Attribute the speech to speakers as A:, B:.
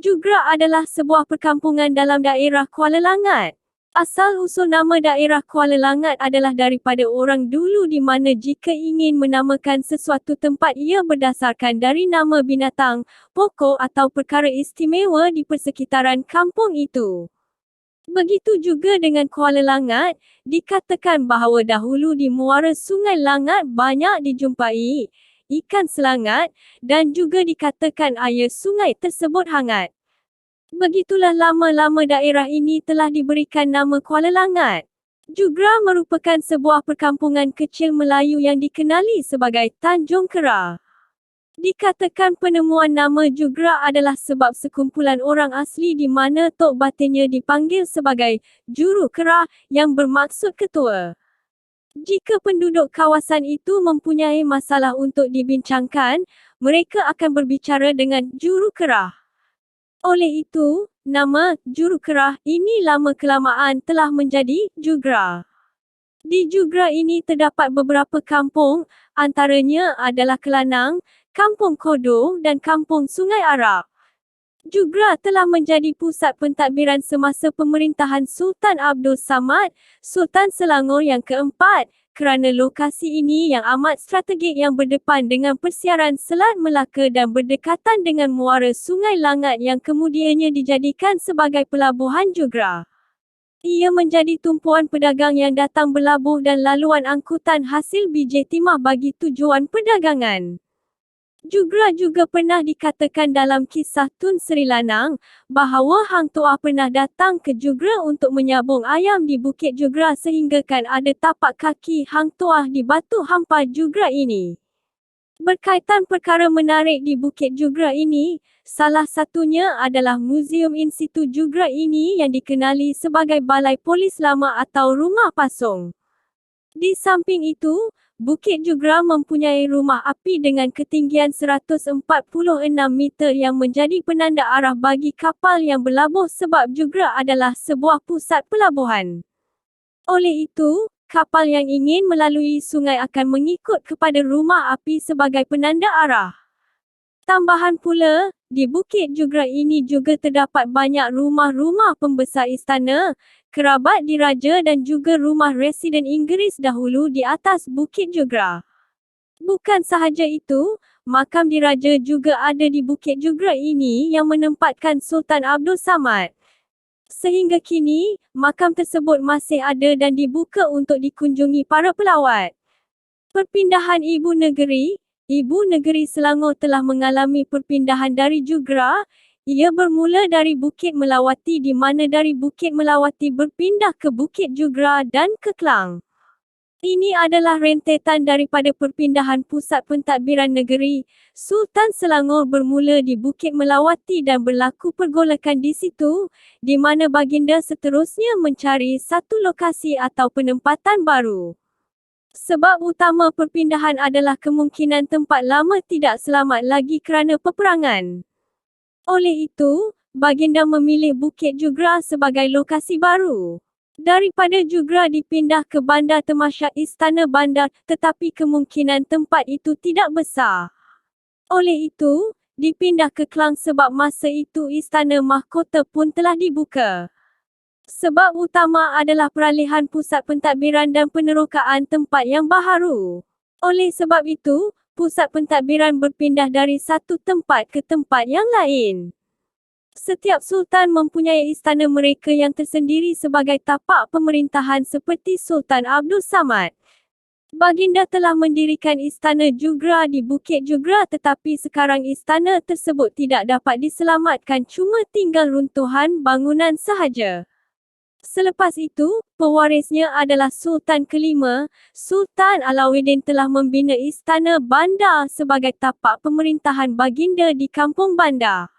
A: Jugra adalah sebuah perkampungan dalam daerah Kuala Langat. Asal-usul nama daerah Kuala Langat adalah daripada orang dulu di mana jika ingin menamakan sesuatu tempat ia berdasarkan dari nama binatang, pokok atau perkara istimewa di persekitaran kampung itu. Begitu juga dengan Kuala Langat, dikatakan bahawa dahulu di muara Sungai Langat banyak dijumpai ikan selangat dan juga dikatakan air sungai tersebut hangat. Begitulah lama-lama daerah ini telah diberikan nama Kuala Langat. Jugra merupakan sebuah perkampungan kecil Melayu yang dikenali sebagai Tanjung Kera. Dikatakan penemuan nama Jugra adalah sebab sekumpulan orang asli di mana tok batinnya dipanggil sebagai Juru Kera yang bermaksud ketua. Jika penduduk kawasan itu mempunyai masalah untuk dibincangkan, mereka akan berbicara dengan Juru Kera. Oleh itu, nama Juru Kera ini lama-kelamaan telah menjadi Jugra. Di Jugra ini terdapat beberapa kampung, antaranya adalah Kelanang, Kampung Kodo dan Kampung Sungai Arab. Jugra telah menjadi pusat pentadbiran semasa pemerintahan Sultan Abdul Samad, Sultan Selangor yang keempat, kerana lokasi ini yang amat strategik yang berdepan dengan persiaran Selat Melaka dan berdekatan dengan muara Sungai Langat yang kemudiannya dijadikan sebagai pelabuhan Jugra. Ia menjadi tumpuan pedagang yang datang berlabuh dan laluan angkutan hasil biji timah bagi tujuan perdagangan. Jugra juga pernah dikatakan dalam kisah Tun Sri Lanang, bahawa Hang Tuah pernah datang ke Jugra untuk menyabung ayam di Bukit Jugra sehinggakan ada tapak kaki Hang Tuah di batu hampa Jugra ini. Berkaitan perkara menarik di Bukit Jugra ini, salah satunya adalah Muzium In-Situ Jugra ini yang dikenali sebagai Balai Polis Lama atau Rumah Pasung. Di samping itu, Bukit Jugra mempunyai rumah api dengan ketinggian 146 meter yang menjadi penanda arah bagi kapal yang berlabuh sebab Jugra adalah sebuah pusat pelabuhan. Oleh itu, kapal yang ingin melalui sungai akan mengikut kepada rumah api sebagai penanda arah. Tambahan pula, di Bukit Jugra ini juga terdapat banyak rumah-rumah pembesar istana, kerabat diraja dan juga rumah residen Inggeris dahulu di atas Bukit Jugra. Bukan sahaja itu, makam diraja juga ada di Bukit Jugra ini yang menempatkan Sultan Abdul Samad. Sehingga kini, makam tersebut masih ada dan dibuka untuk dikunjungi para pelawat. Perpindahan Ibu Negeri Selangor telah mengalami perpindahan dari Jugra. Ia bermula dari Bukit Melawati di mana dari Bukit Melawati berpindah ke Bukit Jugra dan ke Klang. Ini adalah rentetan daripada perpindahan pusat pentadbiran negeri. Sultan Selangor bermula di Bukit Melawati dan berlaku pergolakan di situ, di mana baginda seterusnya mencari satu lokasi atau penempatan baru. Sebab utama perpindahan adalah kemungkinan tempat lama tidak selamat lagi kerana peperangan. Oleh itu, baginda memilih Bukit Jugra sebagai lokasi baru. Daripada Jugra dipindah ke Bandar Temasyak Istana Bandar, tetapi kemungkinan tempat itu tidak besar. Oleh itu, dipindah ke Klang sebab masa itu Istana Mahkota pun telah dibuka. Sebab utama adalah peralihan pusat pentadbiran dan penerokaan tempat yang baharu. Oleh sebab itu, pusat pentadbiran berpindah dari satu tempat ke tempat yang lain. Setiap sultan mempunyai istana mereka yang tersendiri sebagai tapak pemerintahan seperti Sultan Abdul Samad. Baginda telah mendirikan istana Jugra di Bukit Jugra tetapi sekarang istana tersebut tidak dapat diselamatkan cuma tinggal runtuhan bangunan sahaja. Selepas itu, pewarisnya adalah Sultan kelima, Sultan Alauddin telah membina Istana Bandar sebagai tapak pemerintahan baginda di Kampung Bandar.